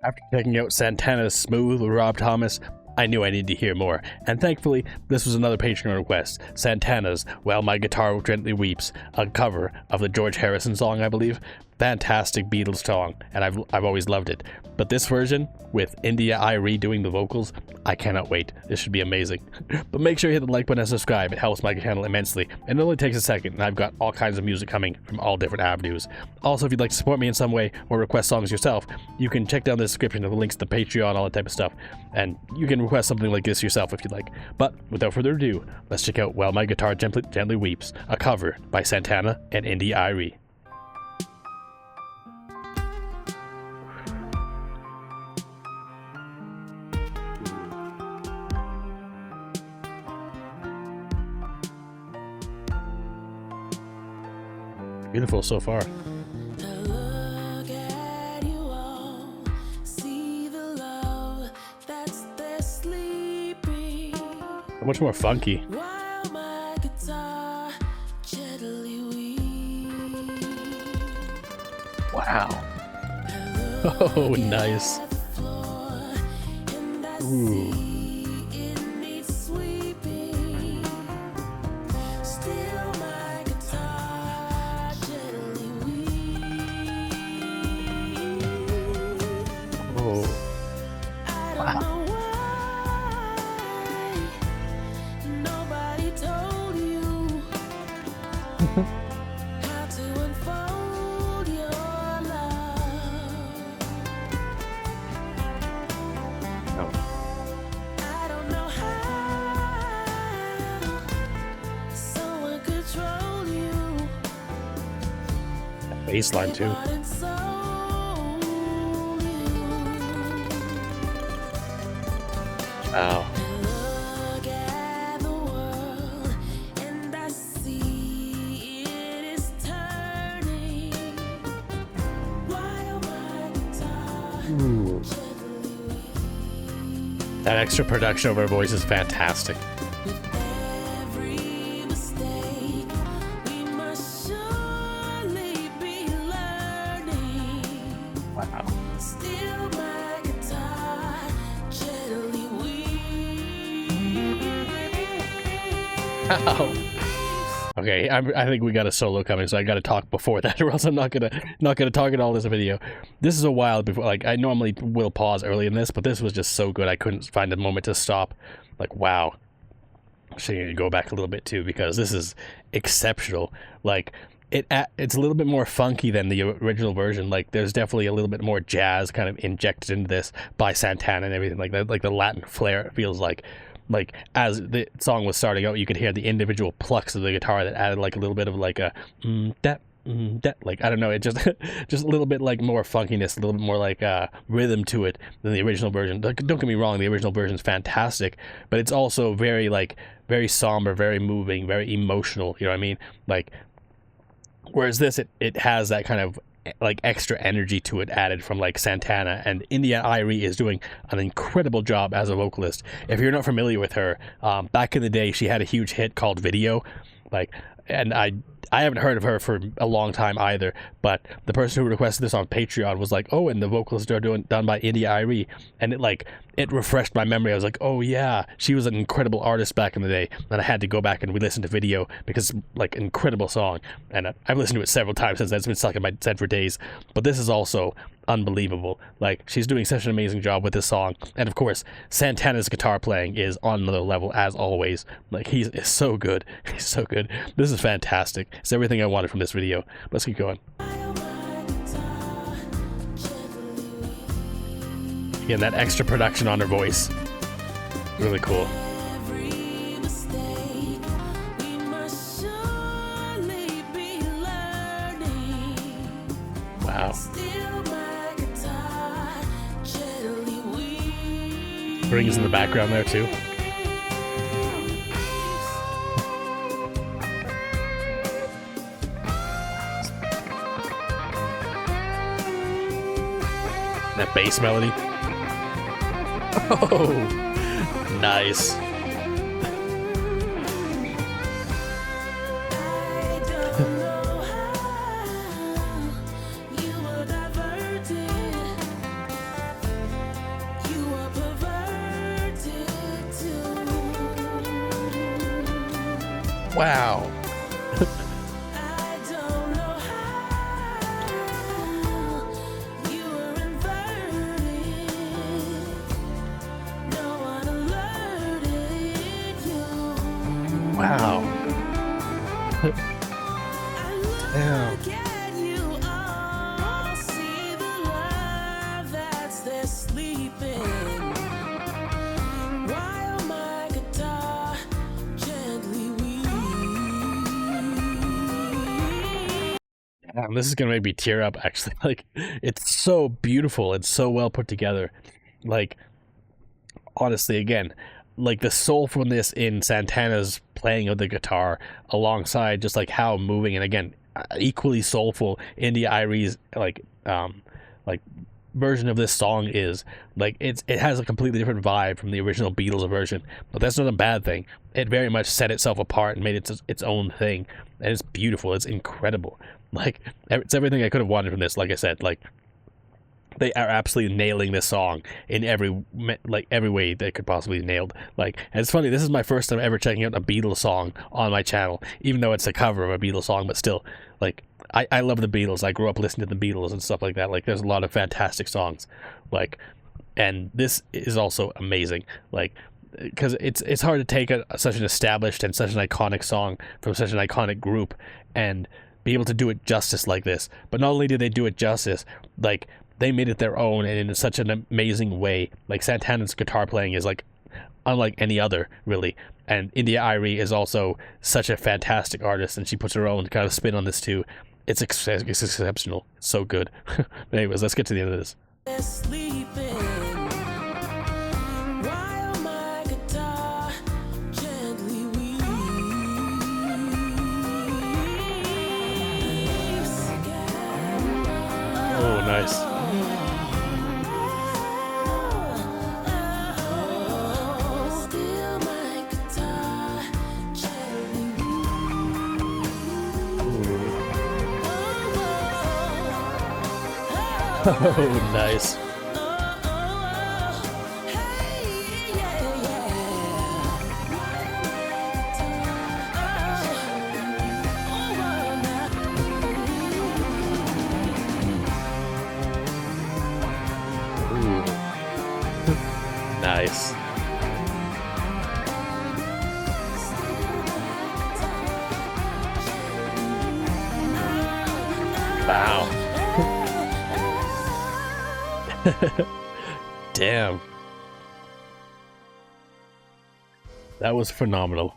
After checking out Santana's Smooth with Rob Thomas, I knew I needed to hear more, and thankfully, this was another Patreon request, Santana's While My Guitar Gently Weeps, a cover of the George Harrison song, I believe. Fantastic Beatles song, and I've always loved it. But this version, with India.Arie doing the vocals, I cannot wait. This should be amazing. But make sure you hit the like button and subscribe. It helps my channel immensely, and it only takes a second, and I've got all kinds of music coming from all different avenues. Also, if you'd like to support me in some way, or request songs yourself, you can check down the description of the links to the Patreon, all that type of stuff, and you can request something like this yourself if you'd like. But without further ado, let's check out While My Guitar Gently Weeps, a cover by Santana and India.Arie. Beautiful so far. So much more funky. Wow. Oh, nice. Ooh. Wow. Bass line too. Wow. Ooh. That extra production over her voice is fantastic. Wow. Ow. Okay, I think we got a solo coming, so I got to talk before that, or else I'm not gonna talk at all this video. This is a while before. Like, I normally will pause early in this, but this was just so good I couldn't find a moment to stop. Like, wow. So you need to go back a little bit too, because this is exceptional. Like, it's a little bit more funky than the original version. Like, there's definitely a little bit more jazz kind of injected into this by Santana and everything like that, like the Latin flair. It feels like as the song was starting out, you could hear the individual plucks of the guitar that added like a little bit of like a that like, I don't know, it just just a little bit like more funkiness, a little bit more like rhythm to it than the original version. Don't get me wrong, the original version is fantastic, but it's also very very somber, very moving, very emotional, you know what I mean? Like, whereas this, it has that kind of like extra energy to it added from like Santana, and India.Arie is doing an incredible job as a vocalist. If you're not familiar with her, back in the day she had a huge hit called Video, like, and I haven't heard of her for a long time either, but the person who requested this on Patreon was like, oh, and the vocalists are done by India.Arie, and it refreshed my memory. I was like, oh yeah, she was an incredible artist back in the day, and I had to go back and re-listen to Video, because like, incredible song, and I've listened to it several times since then. It's been stuck in my head for days. But this is also unbelievable. Like, she's doing such an amazing job with this song, and of course Santana's guitar playing is on another level as always. Like, he's so good. He's so good. This is fantastic. It's everything I wanted from this video. Let's keep going. Again, that extra production on her voice, really cool. Wow. Strings in the background there too. That bass melody. Oh, nice. Wow. Wow. Damn. Damn, this is gonna make me tear up actually. Like, it's so beautiful, it's so well put together. Like, honestly, again, like the soulfulness in Santana's playing of the guitar alongside just like how moving, and again, equally soulful India.Arie's like version of this song is. Like, it has a completely different vibe from the original Beatles version, but that's not a bad thing. It very much set itself apart and made it its own thing, and it's beautiful, it's incredible. Like, it's everything I could have wanted from this. Like I said, like, they are absolutely nailing this song in every way they could possibly be nailed. Like, and it's funny, this is my first time ever checking out a Beatles song on my channel, even though it's a cover of a Beatles song, but still, like, I love the Beatles. I grew up listening to the Beatles and stuff like that. Like, there's a lot of fantastic songs, like, and this is also amazing. Like, because it's hard to take such an established and such an iconic song from such an iconic group and be able to do it justice like this. But not only did they do it justice, like, they made it their own and in such an amazing way. Like, Santana's guitar playing is like unlike any other, really. And India.Arie is also such a fantastic artist, and she puts her own kind of spin on this too. It's exceptional. It's so good. But anyways, let's get to the end of this. Oh, nice. Oh, nice. Ooh. Nice. Wow. Damn. That was phenomenal,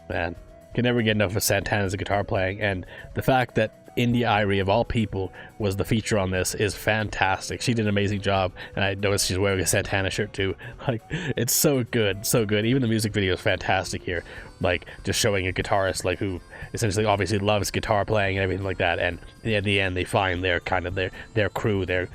man. Can never get enough of Santana's guitar playing, and the fact that India.Arie, of all people, was the feature on this is fantastic. She did an amazing job, and I noticed she's wearing a Santana shirt too. Like, it's so good, so good. Even the music video is fantastic here. Like, just showing a guitarist, like, who essentially obviously loves guitar playing and everything like that, and in the end they find their kind of their crew, their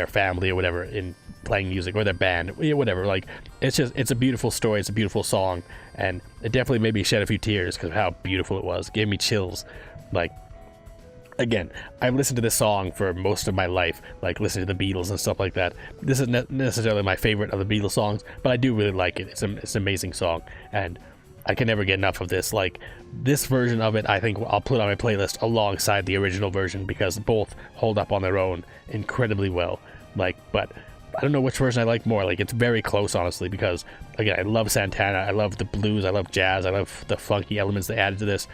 family or whatever in playing music, or their band, whatever. Like, it's a beautiful story, it's a beautiful song, and it definitely made me shed a few tears because of how beautiful it was. It gave me chills. Like, again, I've listened to this song for most of my life, like listening to the Beatles and stuff like that. This isn't necessarily my favorite of the Beatles songs, but I do really like it. It's an amazing song, and I can never get enough of this. Like, this version of it, I think I'll put on my playlist alongside the original version, because both hold up on their own incredibly well. Like, but I don't know which version I like more. Like, it's very close, honestly, because, again, I love Santana, I love the blues, I love jazz, I love the funky elements they added to this.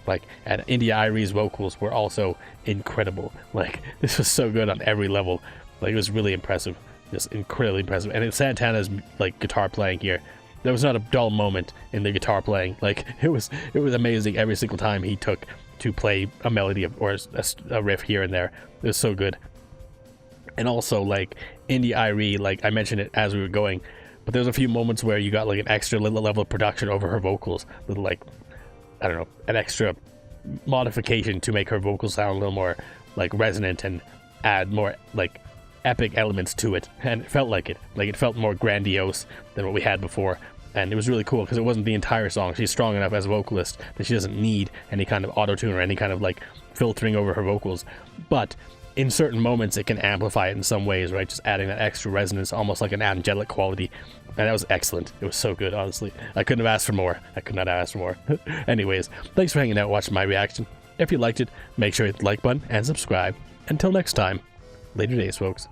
Like, and India.Arie's vocals were also incredible. Like, this was so good on every level. Like, it was really impressive, just incredibly impressive. And in Santana's, like, guitar playing here, there was not a dull moment in the guitar playing. Like, it was amazing every single time he took to play a melody or a riff here and there. It was so good. And also, like, India.Arie, like, I mentioned it as we were going, but there was a few moments where you got, like, an extra little level of production over her vocals. Little, like, I don't know, an extra modification to make her vocals sound a little more, like, resonant and add more, like, epic elements to it. And it felt like it. Like, it felt more grandiose than what we had before. And it was really cool because it wasn't the entire song. She's strong enough as a vocalist that she doesn't need any kind of auto-tune or any kind of, like, filtering over her vocals. But in certain moments it can amplify it in some ways, right? Just adding that extra resonance, almost like an angelic quality. And that was excellent. It was so good, honestly. I couldn't have asked for more. I could not have asked for more. Anyways, thanks for hanging out watching my reaction. If you liked it, make sure you hit the like button and subscribe. Until next time, later days, folks.